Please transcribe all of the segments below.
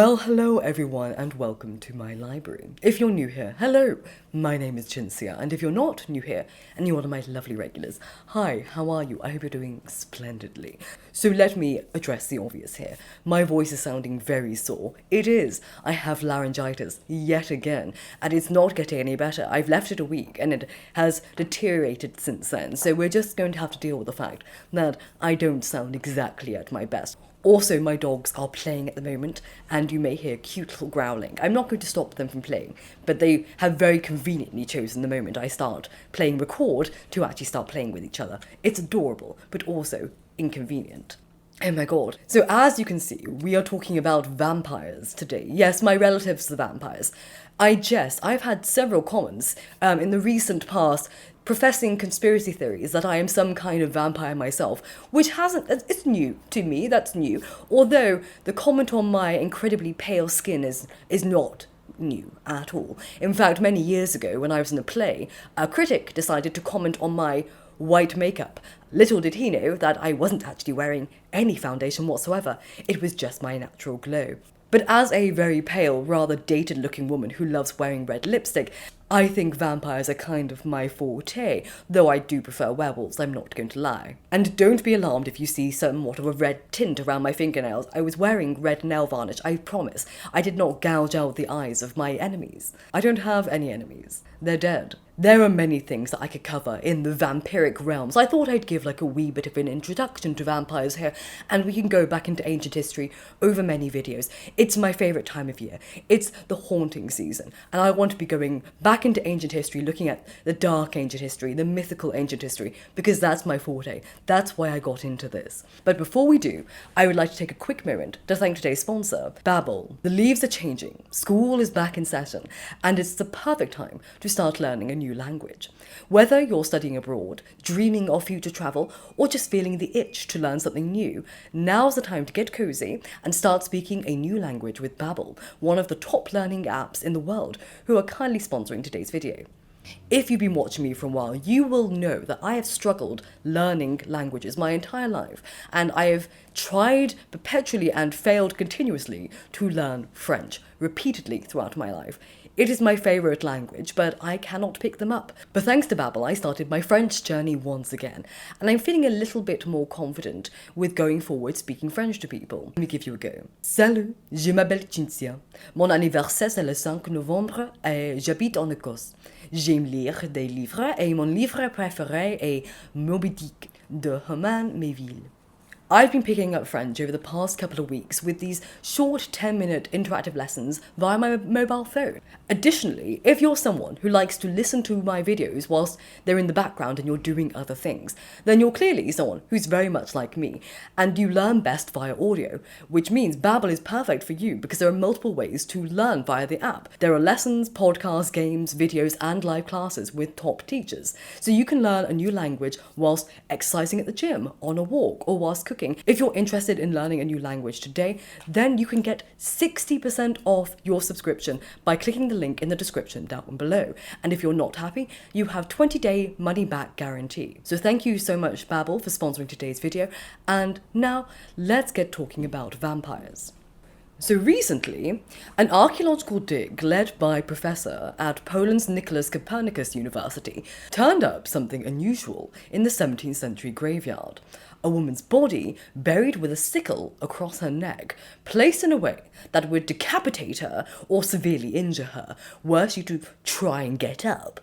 Well, hello everyone and welcome to my library. If you're new here, hello, my name is Cinzia, and if you're not new here and you're one of my lovely regulars, hi, how are you? I hope you're doing splendidly. So let me address the obvious here. My voice is sounding very sore. It is. I have laryngitis yet again, and it's not getting any better. I've left it a week and it has deteriorated since then, so we're just going to have to deal with the fact that I don't sound exactly at my best. Also, my dogs are playing at the moment, and you may hear cute little growling. I'm not going to stop them from playing, but they have very conveniently chosen the moment I start playing record to actually start playing with each other. It's adorable, but also inconvenient. Oh my god. So as you can see, we are talking about vampires today. Yes, my relatives, the vampires. I jest. I've had several comments in the recent past professing conspiracy theories that I am some kind of vampire myself, which it's new to me, that's new. Although the comment on my incredibly pale skin is not new at all. In fact, many years ago when I was in a play, a critic decided to comment on my white makeup. Little did he know that I wasn't actually wearing any foundation whatsoever. It was just my natural glow. But as a very pale, rather dated-looking woman who loves wearing red lipstick, I think vampires are kind of my forte, though I do prefer werewolves, I'm not going to lie. And don't be alarmed if you see somewhat of a red tint around my fingernails. I was wearing red nail varnish, I promise. I did not gouge out the eyes of my enemies. I don't have any enemies. They're dead. There are many things that I could cover in the vampiric realms. I thought I'd give like a wee bit of an introduction to vampires here, and we can go back into ancient history over many videos. It's my favourite time of year. It's the haunting season, and I want to be going back into ancient history, looking at the dark ancient history, the mythical ancient history, because that's my forte. That's why I got into this. But before we do, I would like to take a quick moment to thank today's sponsor, Babbel. The leaves are changing, school is back in session, and it's the perfect time to start learning a new language. Whether you're studying abroad, dreaming of future travel, or just feeling the itch to learn something new, now's the time to get cozy and start speaking a new language with Babbel, one of the top learning apps in the world, who are kindly sponsoring today's video. If you've been watching me for a while, you will know that I have struggled learning languages my entire life, and I have tried perpetually and failed continuously to learn French repeatedly throughout my life. It is my favourite language, but I cannot pick them up. But thanks to Babbel, I started my French journey once again, and I'm feeling a little bit more confident with going forward speaking French to people. Let me give you a go. Salut, je m'appelle Cinzia. Mon anniversaire c'est le 5 novembre et j'habite en Écosse. J'aime lire des livres et mon livre préféré est Moby Dick de Herman Melville. I've been picking up French over the past couple of weeks with these short 10-minute interactive lessons via my mobile phone. Additionally, if you're someone who likes to listen to my videos whilst they're in the background and you're doing other things, then you're clearly someone who's very much like me, and you learn best via audio, which means Babbel is perfect for you because there are multiple ways to learn via the app. There are lessons, podcasts, games, videos, and live classes with top teachers, so you can learn a new language whilst exercising at the gym, on a walk, or whilst cooking. If you're interested in learning a new language today, then you can get 60% off your subscription by clicking the link in the description down below. And if you're not happy, you have 20-day money-back guarantee. So thank you so much, Babbel, for sponsoring today's video. And now, let's get talking about vampires. So recently, an archaeological dig led by a professor at Poland's Nicholas Copernicus University turned up something unusual in the 17th century graveyard. A woman's body buried with a sickle across her neck, placed in a way that would decapitate her or severely injure her were she to try and get up.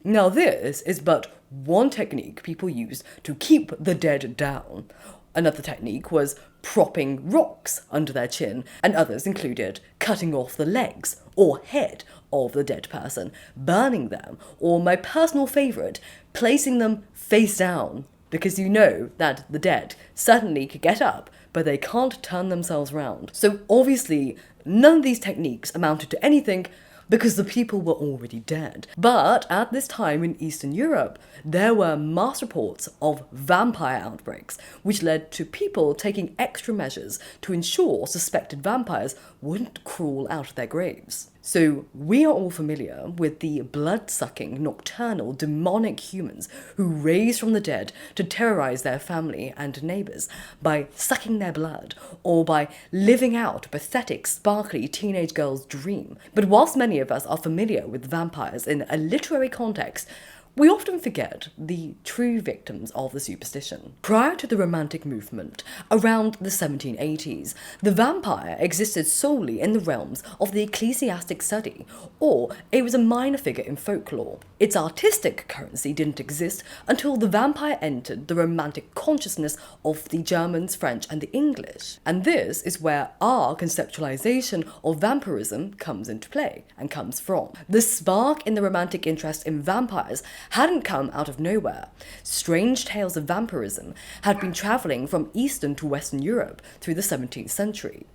Now this is but one technique people used to keep the dead down. Another technique was propping rocks under their chin, and others included cutting off the legs or head of the dead person, burning them, or my personal favourite, placing them face down, because you know that the dead certainly could get up, but they can't turn themselves round. So obviously, none of these techniques amounted to anything because the people were already dead. But at this time in Eastern Europe, there were mass reports of vampire outbreaks, which led to people taking extra measures to ensure suspected vampires wouldn't crawl out of their graves. So we are all familiar with the blood-sucking, nocturnal, demonic humans who raise from the dead to terrorize their family and neighbors by sucking their blood or by living out a pathetic, sparkly teenage girl's dream. But whilst many of us are familiar with vampires in a literary context, we often forget the true victims of the superstition. Prior to the Romantic movement, around the 1780s, the vampire existed solely in the realms of the ecclesiastic study, or it was a minor figure in folklore. Its artistic currency didn't exist until the vampire entered the Romantic consciousness of the Germans, French, and the English. And this is where our conceptualization of vampirism comes into play and comes from. The spark in the Romantic interest in vampires hadn't come out of nowhere. Strange tales of vampirism had been travelling from Eastern to Western Europe through the 17th century.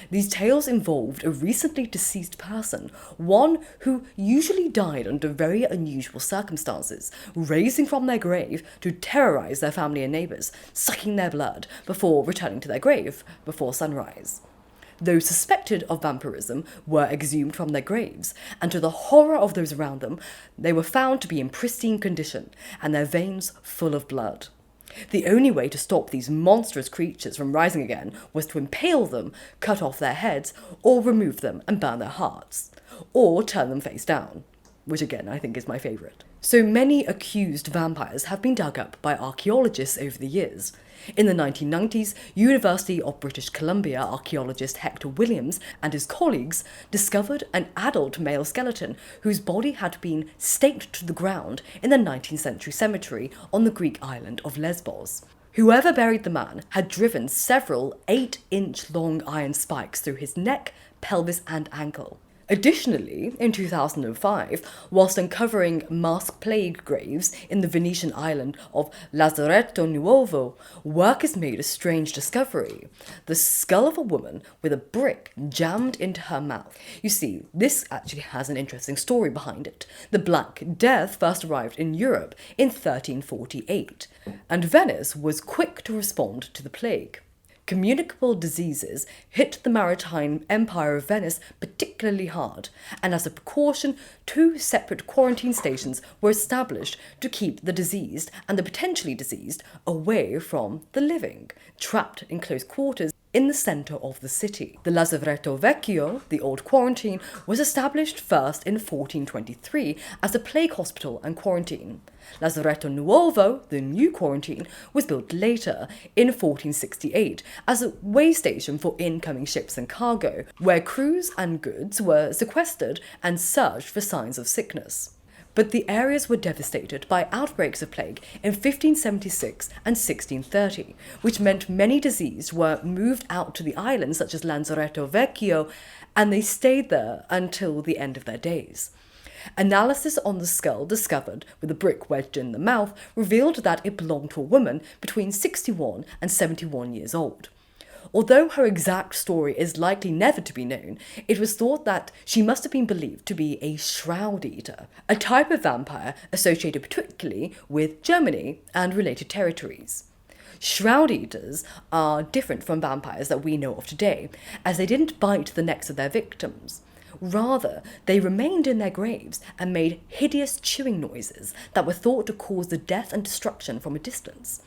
These tales involved a recently deceased person, one who usually died under very unusual circumstances, raising from their grave to terrorise their family and neighbours, sucking their blood before returning to their grave before sunrise. Those suspected of vampirism were exhumed from their graves, and to the horror of those around them, they were found to be in pristine condition and their veins full of blood. The only way to stop these monstrous creatures from rising again was to impale them, cut off their heads, or remove them and burn their hearts, or turn them face down, which again I think is my favourite. So many accused vampires have been dug up by archaeologists over the years. In the 1990s, University of British Columbia archaeologist Hector Williams and his colleagues discovered an adult male skeleton whose body had been staked to the ground in the 19th century cemetery on the Greek island of Lesbos. Whoever buried the man had driven several 8-inch long iron spikes through his neck, pelvis and ankle. Additionally, in 2005, whilst uncovering mask plague graves in the Venetian island of Lazaretto Nuovo, workers made a strange discovery: the skull of a woman with a brick jammed into her mouth. You see, this actually has an interesting story behind it. The Black Death first arrived in Europe in 1348, and Venice was quick to respond to the plague. Communicable diseases hit the maritime empire of Venice particularly hard, and as a precaution, 2 separate quarantine stations were established to keep the diseased and the potentially diseased away from the living, trapped in close quarters in the centre of the city. The Lazaretto Vecchio, the old quarantine, was established first in 1423 as a plague hospital and quarantine. Lazaretto Nuovo, the new quarantine, was built later in 1468 as a way station for incoming ships and cargo, where crews and goods were sequestered and searched for signs of sickness. But the areas were devastated by outbreaks of plague in 1576 and 1630, which meant many diseased were moved out to the islands such as Lazaretto Vecchio, and they stayed there until the end of their days. Analysis on the skull discovered with a brick wedged in the mouth revealed that it belonged to a woman between 61 and 71 years old. Although her exact story is likely never to be known, it was thought that she must have been believed to be a shroud eater, a type of vampire associated particularly with Germany and related territories. Shroud eaters are different from vampires that we know of today, as they didn't bite the necks of their victims. Rather, they remained in their graves and made hideous chewing noises that were thought to cause the death and destruction from a distance.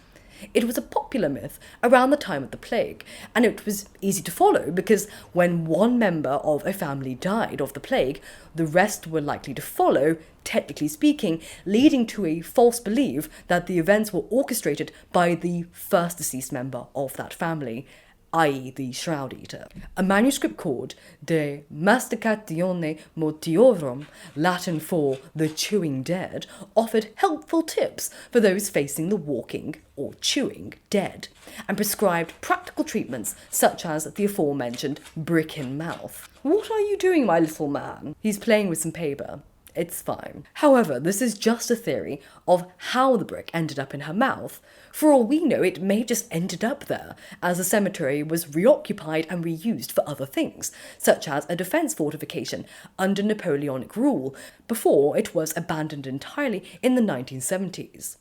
It was a popular myth around the time of the plague, and it was easy to follow because when one member of a family died of the plague, the rest were likely to follow, technically speaking, leading to a false belief that the events were orchestrated by the first deceased member of that family, i.e. the Shroud Eater. A manuscript called De Masticatione Mortiorum, Latin for the Chewing Dead, offered helpful tips for those facing the walking or chewing dead, and prescribed practical treatments such as the aforementioned brick in mouth. "What are you doing, my little man?" "He's playing with some paper." It's fine. However, this is just a theory of how the brick ended up in her mouth. For all we know, it may have just ended up there, as the cemetery was reoccupied and reused for other things, such as a defence fortification under Napoleonic rule, before it was abandoned entirely in the 1970s.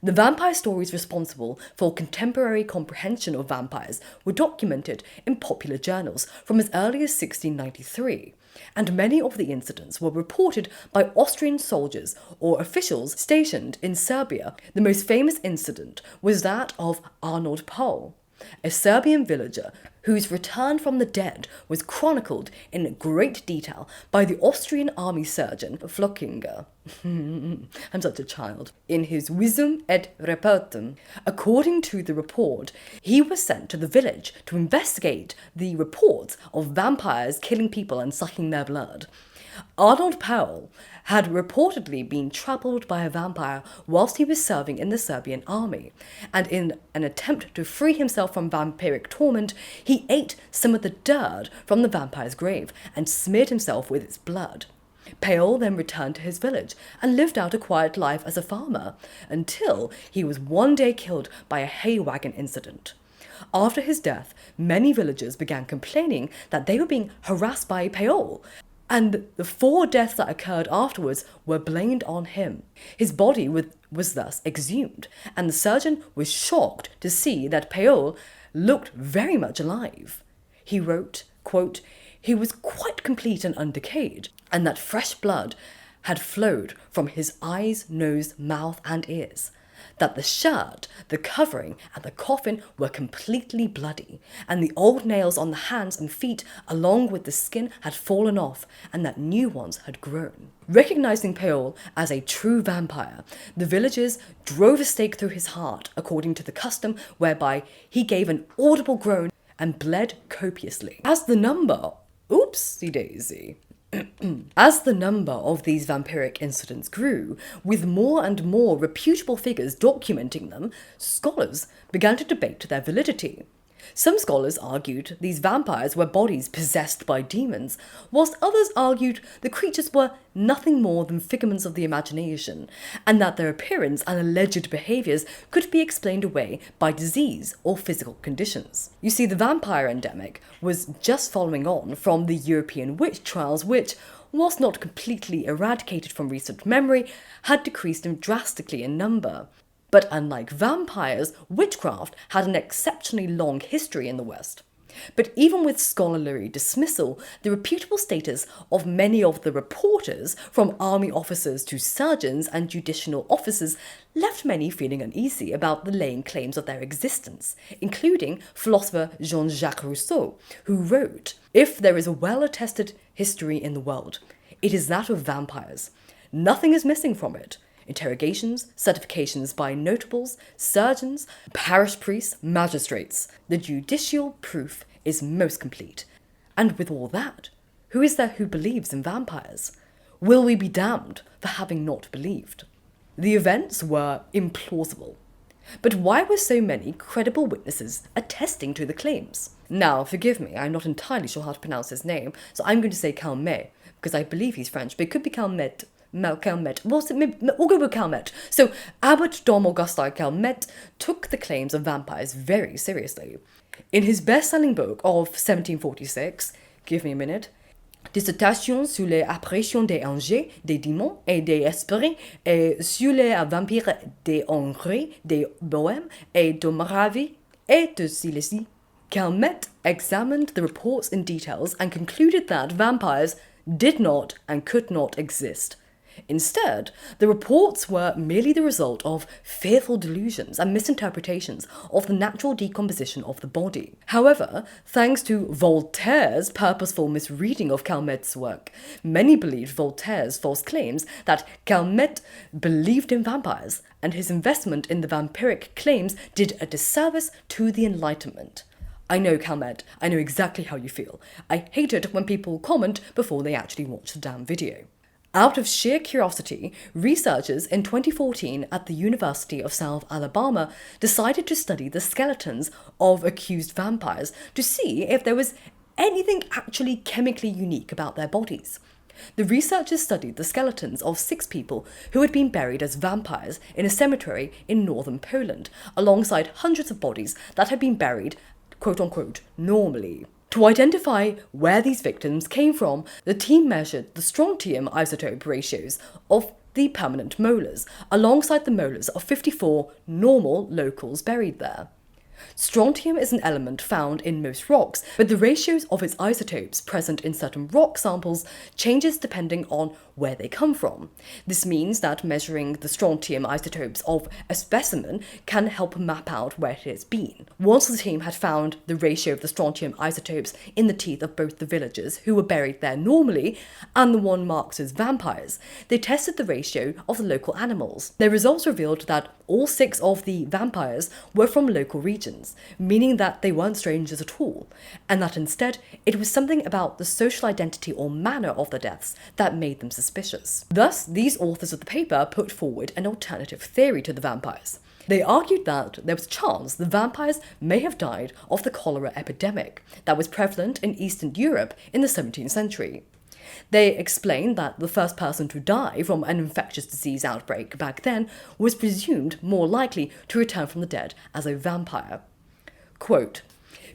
The vampire stories responsible for contemporary comprehension of vampires were documented in popular journals from as early as 1693, and many of the incidents were reported by Austrian soldiers or officials stationed in Serbia. The most famous incident was that of Arnold Paul, a Serbian villager whose return from the dead was chronicled in great detail by the Austrian army surgeon Flockinger. I'm such a child. In his Visum et Repertum. According to the report, he was sent to the village to investigate the reports of vampires killing people and sucking their blood. Arnold Powell had reportedly been trampled by a vampire whilst he was serving in the Serbian army, and in an attempt to free himself from vampiric torment, he ate some of the dirt from the vampire's grave and smeared himself with its blood. Powell then returned to his village and lived out a quiet life as a farmer, until he was one day killed by a hay wagon incident. After his death, many villagers began complaining that they were being harassed by Powell, and the 4 deaths that occurred afterwards were blamed on him. His body was thus exhumed, and the surgeon was shocked to see that Powell looked very much alive. He wrote, quote, "He was quite complete and undecayed, and that fresh blood had flowed from his eyes, nose, mouth, and ears. That the shirt, the covering, and the coffin were completely bloody, and the old nails on the hands and feet, along with the skin, had fallen off, and that new ones had grown." Recognizing Powell as a true vampire, the villagers drove a stake through his heart, according to the custom whereby he gave an audible groan and bled copiously. As the number of these vampiric incidents grew, with more and more reputable figures documenting them, scholars began to debate their validity. Some scholars argued these vampires were bodies possessed by demons, whilst others argued the creatures were nothing more than figments of the imagination, and that their appearance and alleged behaviours could be explained away by disease or physical conditions. You see, the vampire endemic was just following on from the European witch trials, which, whilst not completely eradicated from recent memory, had decreased drastically in number. But unlike vampires, witchcraft had an exceptionally long history in the West. But even with scholarly dismissal, the reputable status of many of the reporters, from army officers to surgeons and judicial officers, left many feeling uneasy about the laying claims of their existence, including philosopher Jean-Jacques Rousseau, who wrote, "If there is a well-attested history in the world, it is that of vampires. Nothing is missing from it. Interrogations, certifications by notables, surgeons, parish priests, magistrates. The judicial proof is most complete. And with all that, who is there who believes in vampires? Will we be damned for having not believed?" The events were implausible. But why were so many credible witnesses attesting to the claims? Now, forgive me, I'm not entirely sure how to pronounce his name, so I'm going to say Calmet, because I believe he's French, but it could be Calmet. We'll go with Calmet. So, Abbot Dom Augustin Calmet took the claims of vampires very seriously. In his best-selling book of 1746, give me a minute, Dissertation sur les apparitions des anges, des démons et des esprits, et sur les vampires des Hongrie, des Bohèmes, et de Moravie, et de Silésie, Calmet examined the reports in details and concluded that vampires did not and could not exist. Instead, the reports were merely the result of fearful delusions and misinterpretations of the natural decomposition of the body. However, thanks to Voltaire's purposeful misreading of Calmet's work, many believed Voltaire's false claims that Calmet believed in vampires, and his investment in the vampiric claims did a disservice to the Enlightenment. I know, Calmet, I know exactly how you feel. I hate it when people comment before they actually watch the damn video. Out of sheer curiosity, researchers in 2014 at the University of South Alabama decided to study the skeletons of accused vampires to see if there was anything actually chemically unique about their bodies. The researchers studied the skeletons of 6 people who had been buried as vampires in a cemetery in northern Poland, alongside hundreds of bodies that had been buried, quote-unquote, normally. To identify where these victims came from, the team measured the strontium isotope ratios of the permanent molars, alongside the molars of 54 normal locals buried there. Strontium is an element found in most rocks, but the ratios of its isotopes present in certain rock samples changes depending on where they come from. This means that measuring the strontium isotopes of a specimen can help map out where it has been. Once the team had found the ratio of the strontium isotopes in the teeth of both the villagers who were buried there normally and the one marked as vampires, they tested the ratio of the local animals. Their results revealed that all 6 of the vampires were from local regions, meaning that they weren't strangers at all, and that instead it was something about the social identity or manner of the deaths that made them suspicious. Thus, these authors of the paper put forward an alternative theory to the vampires. They argued that there was a chance the vampires may have died of the cholera epidemic that was prevalent in Eastern Europe in the 17th century. They explained that the first person to die from an infectious disease outbreak back then was presumed more likely to return from the dead as a vampire. Quote,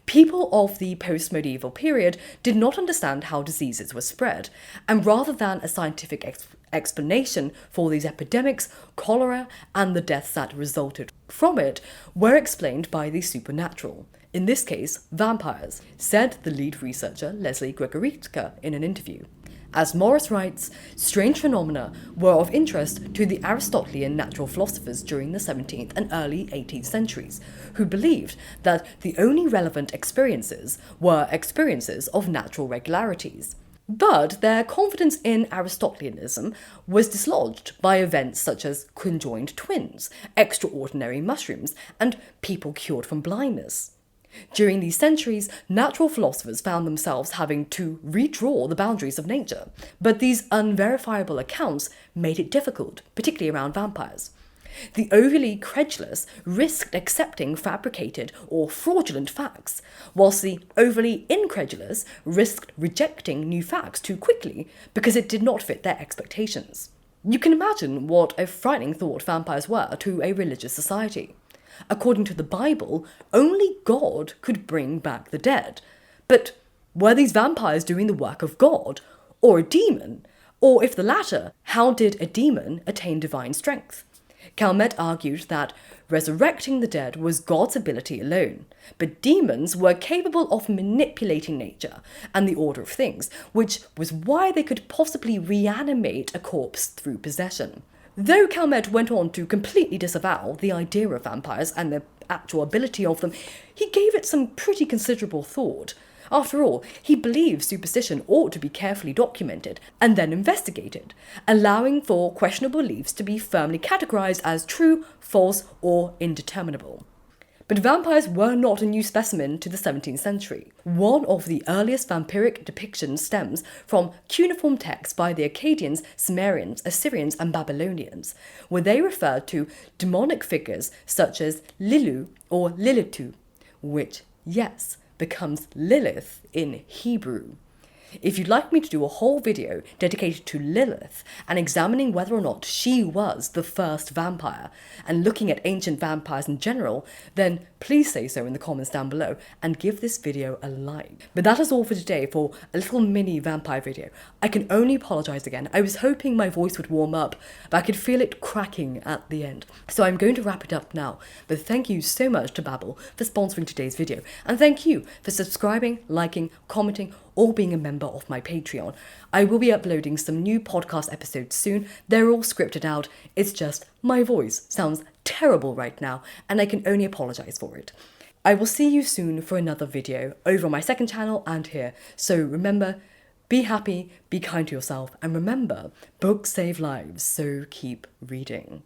"People of the post-medieval period did not understand how diseases were spread, and rather than a scientific explanation for these epidemics, cholera and the deaths that resulted from it were explained by the supernatural. In this case, vampires," said the lead researcher Leslie Gregoricka in an interview. As Morris writes, strange phenomena were of interest to the Aristotelian natural philosophers during the 17th and early 18th centuries, who believed that the only relevant experiences were experiences of natural regularities. But their confidence in Aristotleanism was dislodged by events such as conjoined twins, extraordinary mushrooms, and people cured from blindness. During these centuries, natural philosophers found themselves having to redraw the boundaries of nature, but these unverifiable accounts made it difficult, particularly around vampires. The overly credulous risked accepting fabricated or fraudulent facts, whilst the overly incredulous risked rejecting new facts too quickly because it did not fit their expectations. You can imagine what a frightening thought vampires were to a religious society. According to the Bible, only God could bring back the dead. But were these vampires doing the work of God, or a demon? Or if the latter, how did a demon attain divine strength? Calmet argued that resurrecting the dead was God's ability alone, but demons were capable of manipulating nature and the order of things, which was why they could possibly reanimate a corpse through possession. Though Calmet went on to completely disavow the idea of vampires and the actual ability of them, he gave it some pretty considerable thought. After all, he believed superstition ought to be carefully documented and then investigated, allowing for questionable beliefs to be firmly categorized as true, false, or indeterminable. But vampires were not a new specimen to the 17th century. One of the earliest vampiric depictions stems from cuneiform texts by the Akkadians, Sumerians, Assyrians, and Babylonians, where they referred to demonic figures such as Lilu or Lilitu, which, yes, becomes Lilith in Hebrew. If you'd like me to do a whole video dedicated to Lilith and examining whether or not she was the first vampire and looking at ancient vampires in general, then please say so in the comments down below and give this video a like. But that is all for today for a little mini vampire video. I can only apologise again. I was hoping my voice would warm up, but I could feel it cracking at the end. So I'm going to wrap it up now. But thank you so much to Babbel for sponsoring today's video. And thank you for subscribing, liking, commenting, or being a member of my Patreon. I will be uploading some new podcast episodes soon. They're all scripted out. It's just my voice sounds terrible right now, and I can only apologise for it. I will see you soon for another video over on my second channel and here. So remember, be happy, be kind to yourself, and remember, books save lives, so keep reading.